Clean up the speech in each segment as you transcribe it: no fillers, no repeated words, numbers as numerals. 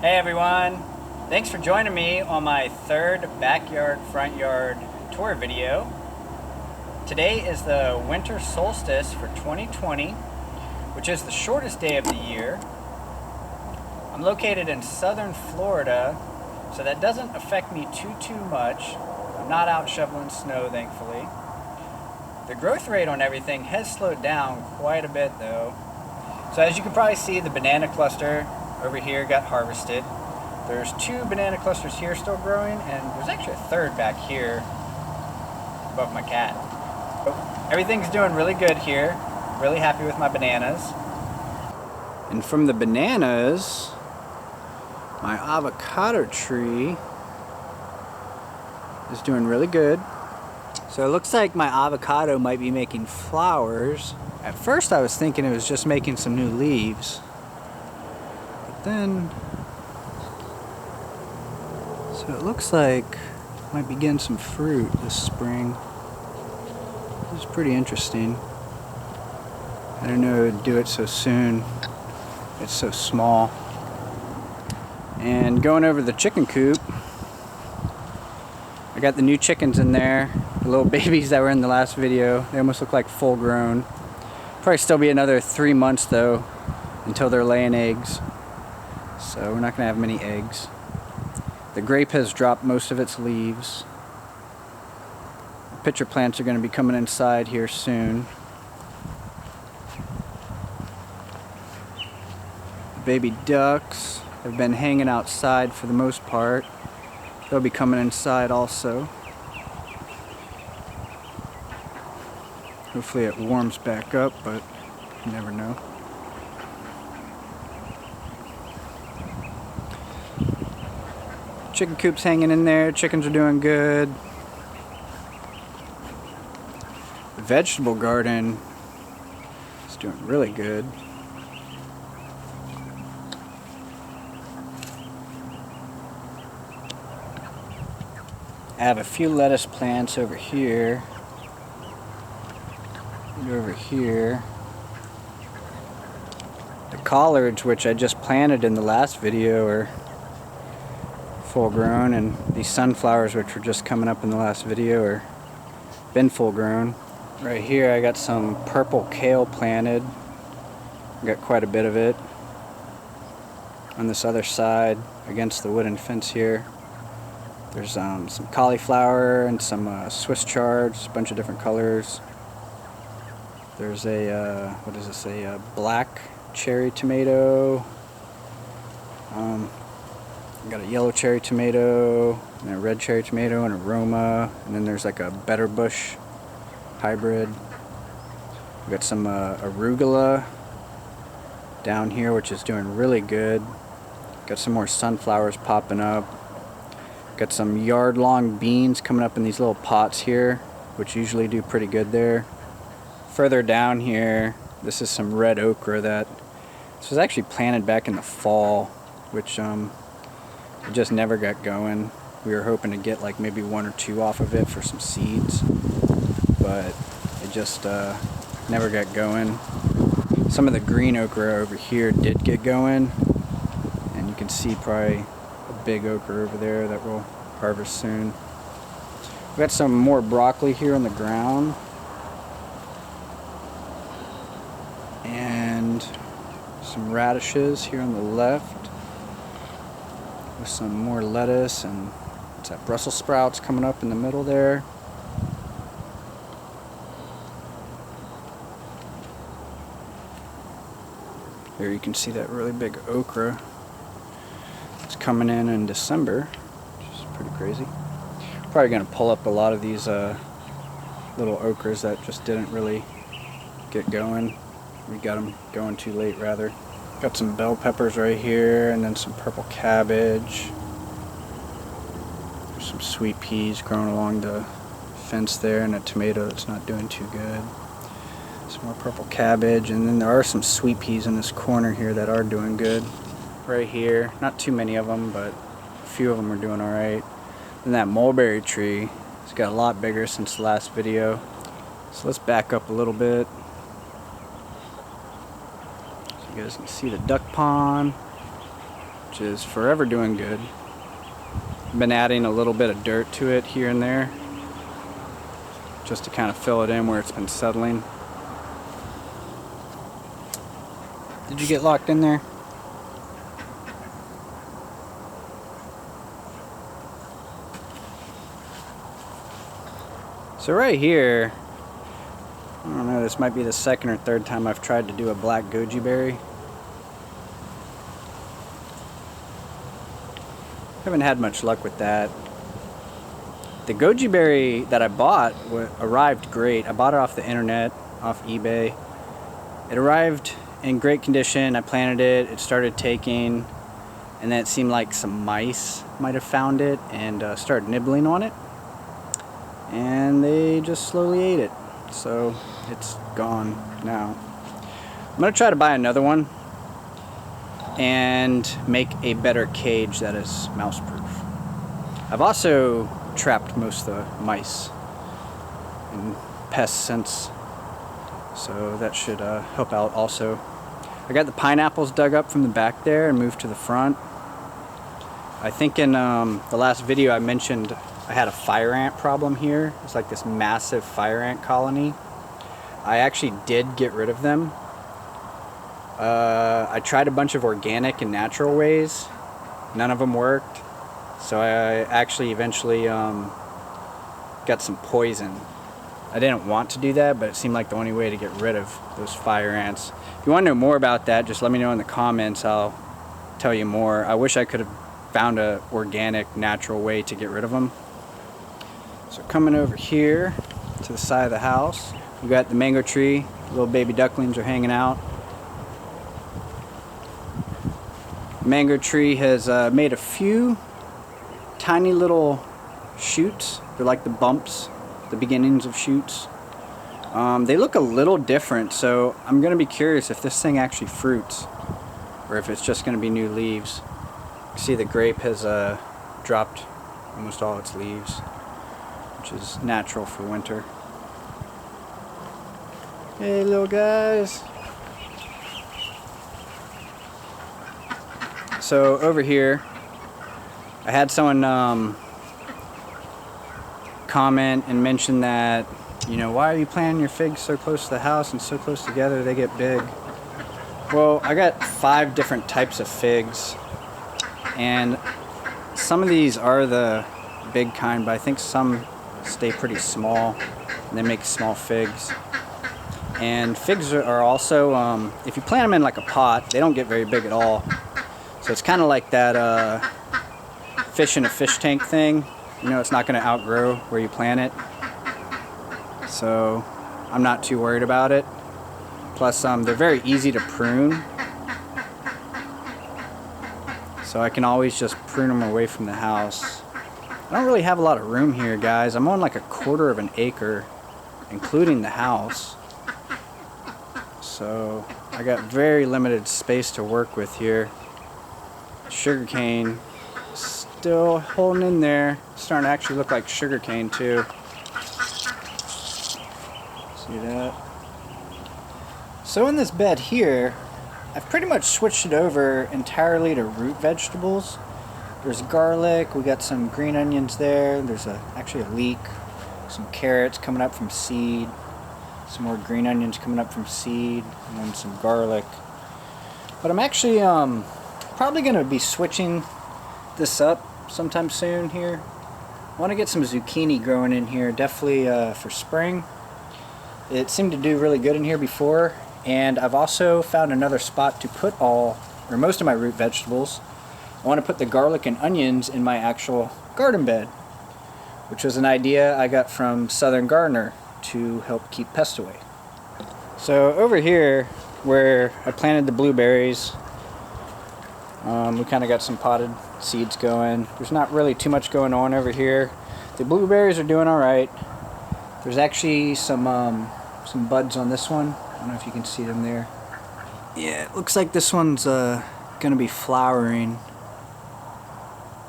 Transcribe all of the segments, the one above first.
Hey everyone, thanks for joining me on my third backyard front yard tour video. Today is the winter solstice for 2020, which is the shortest day of the year. I'm located in southern Florida, so that doesn't affect me too much. I'm not out shoveling snow, thankfully. The growth rate on everything has slowed down quite a bit though. So as you can probably see, the banana cluster over here got harvested. There's 2 banana clusters here still growing, and there's actually a third back here above my cat. Everything's doing really good here. Really happy with my bananas. And from the bananas, my avocado tree is doing really good. So it looks like my avocado might be making flowers. At first I was thinking it was just making some new leaves. But then, so it looks like it might be getting some fruit this spring. This is pretty interesting. I don't know it would do it so soon. It's so small. And going over the chicken coop, I got the new chickens in there. The little babies that were in the last video. They almost look like full grown. Probably still be another 3 months though until they're laying eggs. So we're not gonna have many eggs. The grape has dropped most of its leaves. The pitcher plants are gonna be coming inside here soon. The baby ducks have been hanging outside for the most part. They'll be coming inside also. Hopefully it warms back up, but you never know. Chicken coop's hanging in there. Chickens are doing good. The vegetable garden is doing really good. I have a few lettuce plants over here. Over here. The collards, which I just planted in the last video, are full grown, and these sunflowers, which were just coming up in the last video, are been full grown. Right here I got some purple kale planted. I got quite a bit of it. On this other side against the wooden fence here, there's some cauliflower and some Swiss chards, a bunch of different colors. There's a, what is this, a black cherry tomato. Got a yellow cherry tomato, and a red cherry tomato, and a Roma, and then there's like a Better Bush hybrid. We got some arugula down here, which is doing really good. Got some more sunflowers popping up. Got some yard-long beans coming up in these little pots here, which usually do pretty good there. Further down here, this is some red okra that this was actually planted back in the fall, which it just never got going. We were hoping to get like maybe 1 or 2 off of it for some seeds, but it just never got going. Some of the green okra over here did get going, and you can see probably a big okra over there that we'll harvest soon. We've got some more broccoli here on the ground. And some radishes here on the left, with some more lettuce, and what's that, Brussels sprouts coming up in the middle there. Here you can see that really big okra. It's coming in December, which is pretty crazy. Probably going to pull up a lot of these little okras that just didn't really get going. We got them going too late, rather. Got some bell peppers right here, and then some purple cabbage. There's some sweet peas growing along the fence there, and a tomato that's not doing too good. Some more purple cabbage, and then there are some sweet peas in this corner here that are doing good. Right here, not too many of them, but a few of them are doing alright. And that mulberry tree has got a lot bigger since the last video. So let's back up a little bit. You guys can see the duck pond, which is forever doing good. Been adding a little bit of dirt to it here and there, just to kind of fill it in where it's been settling. Did you get locked in there? So right here, I don't know, this might be the second or third time I've tried to do a black goji berry. Haven't had much luck with that. The goji berry that I bought arrived great. I bought it off the internet, off eBay. It arrived in great condition. I planted it, it started taking, and then it seemed like some mice might have found it and started nibbling on it. And they just slowly ate it. So it's gone now. I'm gonna try to buy another one and make a better cage that is mouse proof. I've also trapped most of the mice and pest scents, so that should help out also. I got the pineapples dug up from the back there and moved to the front. I think in the last video I mentioned I had a fire ant problem here. It's like this massive fire ant colony. I actually did get rid of them. I tried a bunch of organic and natural ways. None of them worked. So I actually eventually got some poison. I didn't want to do that, but it seemed like the only way to get rid of those fire ants. If you want to know more about that, just let me know in the comments. I'll tell you more. I wish I could have found an organic, natural way to get rid of them. So coming over here to the side of the house, we got the mango tree. Little baby ducklings are hanging out. Mango tree has made a few tiny little shoots. They're like the bumps, the beginnings of shoots. They look a little different, so I'm gonna be curious if this thing actually fruits or if it's just gonna be new leaves. You see the grape has dropped almost all its leaves, which is natural for winter. Hey little guys. So over here, I had someone comment and mention that, you know, why are you planting your figs so close to the house and so close together they get big? Well, I got 5 different types of figs, and some of these are the big kind, but I think some stay pretty small and they make small figs. And figs are also, if you plant them in like a pot, they don't get very big at all. So it's kind of like that fish in a fish tank thing. You know, it's not going to outgrow where you plant it. So I'm not too worried about it. Plus, they're very easy to prune. So I can always just prune them away from the house. I don't really have a lot of room here, guys. I'm on like 1/4 of an acre, including the house. So I got very limited space to work with here. Sugarcane still holding in there. Starting to actually look like sugarcane too. See that? So in this bed here, I've pretty much switched it over entirely to root vegetables. There's garlic, we got some green onions there, there's actually a leek, some carrots coming up from seed, some more green onions coming up from seed, and then some garlic. But I'm actually probably going to be switching this up sometime soon here. I want to get some zucchini growing in here, definitely for spring. It seemed to do really good in here before, and I've also found another spot to put most of my root vegetables. I want to put the garlic and onions in my actual garden bed, which was an idea I got from Southern Gardener to help keep pests away. So over here where I planted the blueberries, we kind of got some potted seeds going. There's not really too much going on over here. The blueberries are doing all right. There's actually some buds on this one. I don't know if you can see them there. Yeah, it looks like this one's gonna be flowering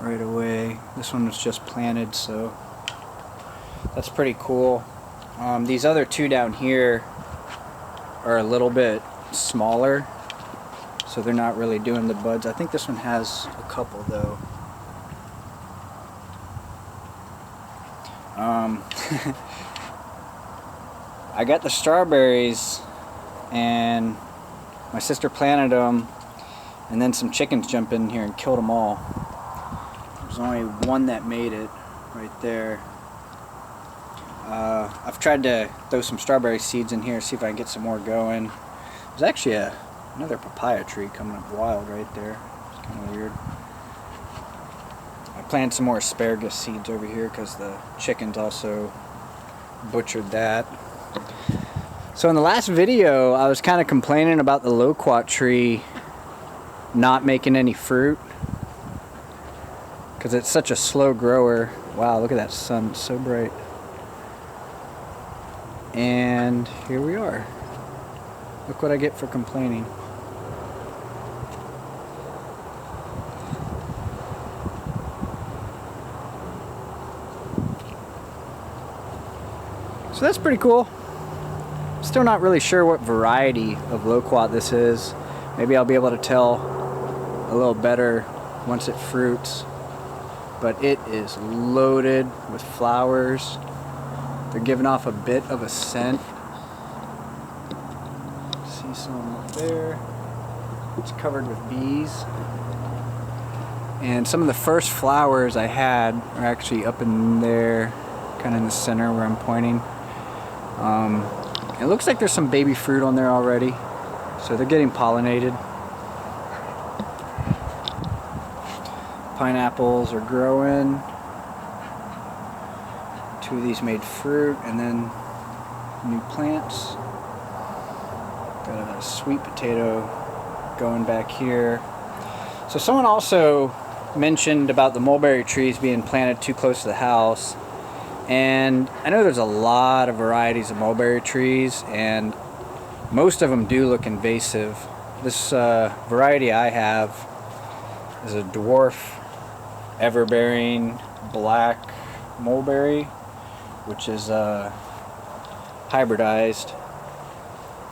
right away. This one was just planted, so that's pretty cool. These other 2 down here are a little bit smaller, so they're not really doing the buds. I think this one has a couple though. I got the strawberries and my sister planted them, and then some chickens jumped in here and killed them all. There's only one that made it right there. I've tried to throw some strawberry seeds in here, see if I can get some more going. There's actually another papaya tree coming up wild right there. It's kind of weird. I planted some more asparagus seeds over here because the chickens also butchered that. So in the last video, I was kind of complaining about the loquat tree not making any fruit because it's such a slow grower. Wow, look at that sun, it's so bright. And here we are. Look what I get for complaining. So that's pretty cool. Still not really sure what variety of loquat this is. Maybe I'll be able to tell a little better once it fruits. But it is loaded with flowers. They're giving off a bit of a scent. See some up there. It's covered with bees. And some of the first flowers I had are actually up in there, kind of in the center where I'm pointing. It looks like there's some baby fruit on there already, so they're getting pollinated. Pineapples are growing. 2 of these made fruit, and then new plants. Got a sweet potato going back here. So someone also mentioned about the mulberry trees being planted too close to the house. And I know there's a lot of varieties of mulberry trees, and most of them do look invasive. This variety I have is a dwarf everbearing black mulberry, which is hybridized.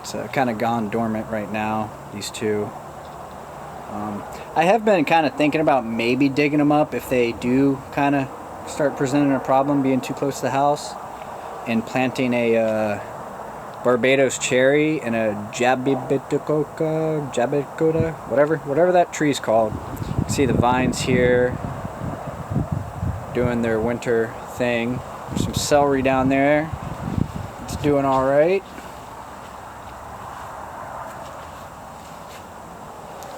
It's kind of gone dormant right now, these two. I have been kind of thinking about maybe digging them up if they do kind of start presenting a problem being too close to the house, and planting a Barbados cherry and a jabicoda, whatever that tree's called. You can see the vines here doing their winter thing. There's some celery down there. It's doing all right.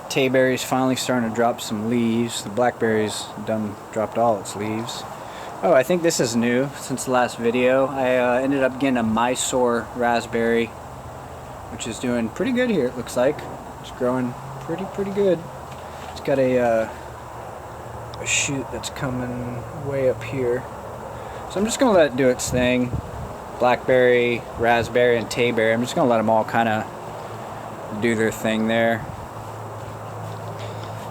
Tayberry's finally starting to drop some leaves. The blackberry's done dropped all its leaves. Oh, I think this is new since the last video. I ended up getting a Mysore raspberry, which is doing pretty good here, it looks like. It's growing pretty good. It's got a shoot that's coming way up here. So I'm just going to let it do its thing. Blackberry, raspberry, and tayberry. I'm just going to let them all kind of do their thing there.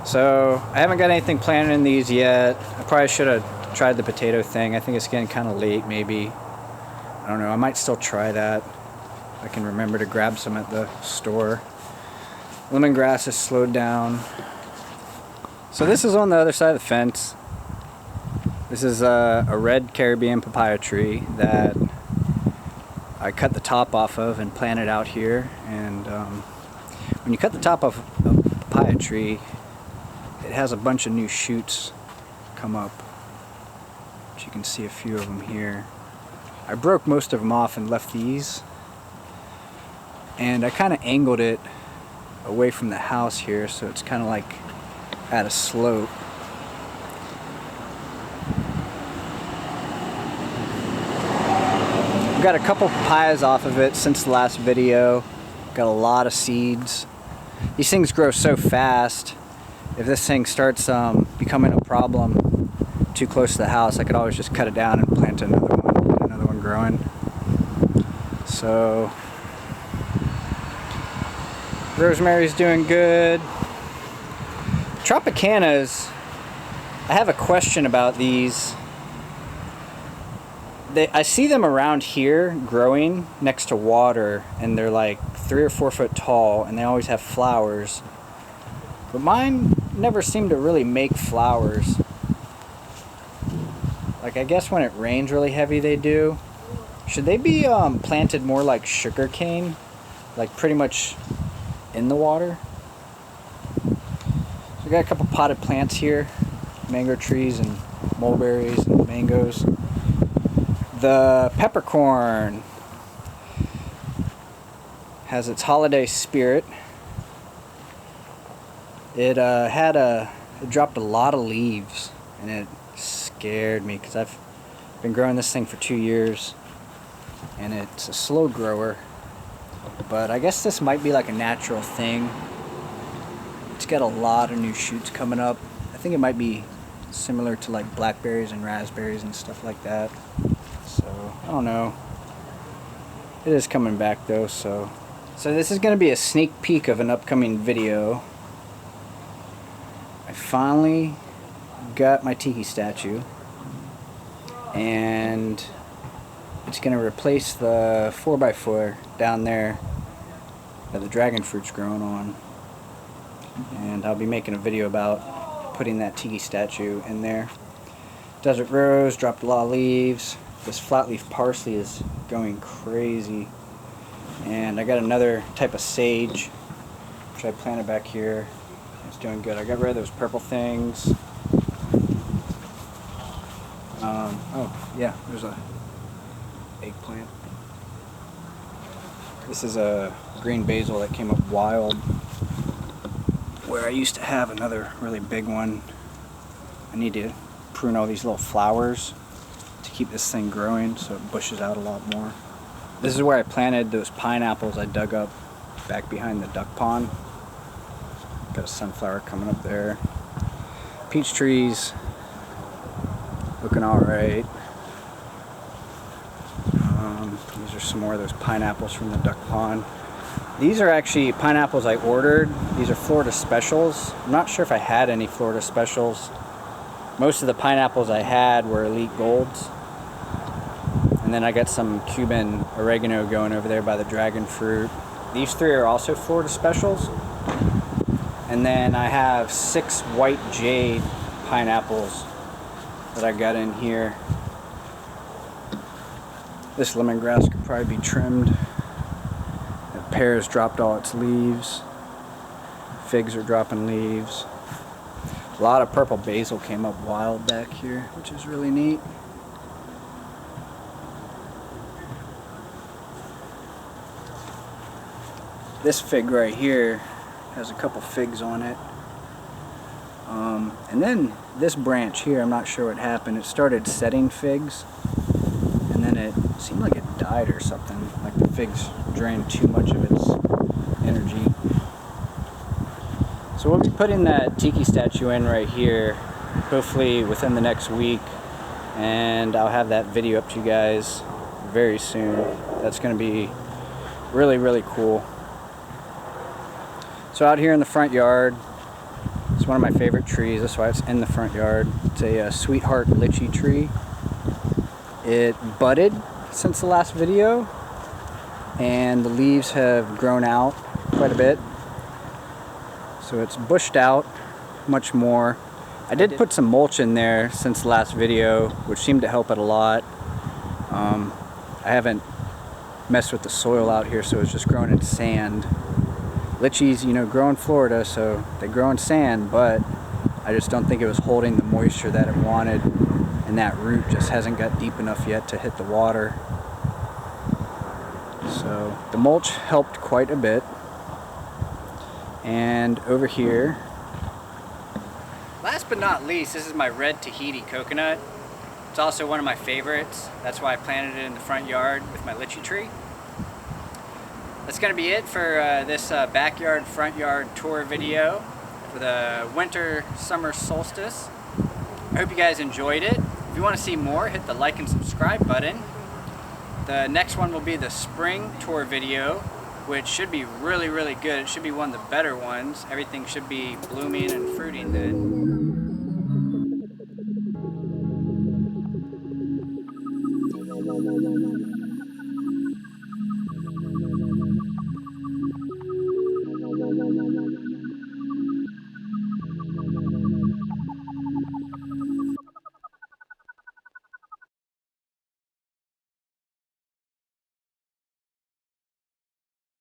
So I haven't got anything planted in these yet. I probably should have tried the potato thing. I think it's getting kind of late maybe. I don't know, I might still try that. I can remember to grab some at the store. Lemongrass has slowed down. So this is on the other side of the fence. This is a red Caribbean papaya tree that I cut the top off of and planted out here. And when you cut the top off a papaya tree, it has a bunch of new shoots come up. You can see a few of them here. I broke most of them off and left these, and I kind of angled it away from the house here, so it's kind of like at a slope. I've got a couple papayas off of it since the last video. Got a lot of seeds. These things grow so fast. If this thing starts becoming a problem too close to the house, I could always just cut it down and plant another one growing. So rosemary's doing good. Tropicanas, I have a question about these. I see them around here growing next to water, and they're like 3 or 4 foot tall, and they always have flowers. But mine never seem to really make flowers. Like, I guess when it rains really heavy they do. Should they be planted more like sugar cane? Like pretty much in the water? So we got a couple potted plants here. Mango trees and mulberries and mangoes. The peppercorn has its holiday spirit. It dropped a lot of leaves, and it scared me because I've been growing this thing for 2 years, and it's a slow grower. But I guess this might be like a natural thing. It's got a lot of new shoots coming up. I think it might be similar to like blackberries and raspberries and stuff like that. So I don't know. It is coming back though. So this is going to be a sneak peek of an upcoming video. I finally got my tiki statue, and it's going to replace the 4x4 down there that the dragon fruit's growing on. And I'll be making a video about putting that tiki statue in there. Desert rose dropped a lot of leaves. This flat leaf parsley is going crazy. And I got another type of sage, which I planted back here. It's doing good. I got rid of those purple things. Oh yeah, there's a eggplant. This is a green basil that came up wild, where I used to have another really big one. I need to prune all these little flowers to keep this thing growing so it bushes out a lot more. This is where I planted those pineapples I dug up back behind the duck pond. Got a sunflower coming up there. Peach trees looking alright. These are some more of those pineapples from the duck pond. These are actually pineapples I ordered. These are Florida Specials. I'm not sure if I had any Florida Specials. Most of the pineapples I had were Elite Golds. And then I got some Cuban oregano going over there by the dragon fruit. These 3 are also Florida Specials. And then I have 6 white jade pineapples that I got in here. This lemongrass could probably be trimmed. The pear's dropped all its leaves. Figs are dropping leaves. A lot of purple basil came up wild back here, which is really neat. This fig right here has a couple figs on it. And then this branch here, I'm not sure what happened. It started setting figs, and then it seemed like it died or something. Like the figs drained too much of its energy. So we'll be putting that tiki statue in right here, hopefully within the next week, and I'll have that video up to you guys very soon. That's going to be really, really cool. So out here in the front yard, it's one of my favorite trees. That's why it's in the front yard. It's a sweetheart lychee tree. It budded since the last video, and the leaves have grown out quite a bit. So it's bushed out much more. I did put some mulch in there since the last video, which seemed to help it a lot. I haven't messed with the soil out here, so it's just growing in sand. Lychees, you know, grow in Florida, so they grow in sand, but I just don't think it was holding the moisture that it wanted, and that root just hasn't got deep enough yet to hit the water. So the mulch helped quite a bit. And over here, last but not least, this is my red Tahiti coconut. It's also one of my favorites. That's why I planted it in the front yard with my lychee tree. That's going to be it for this backyard, front yard tour video for the winter, summer solstice. I hope you guys enjoyed it. If you want to see more, hit the like and subscribe button. The next one will be the spring tour video, which should be really, really good. It should be one of the better ones. Everything should be blooming and fruiting then.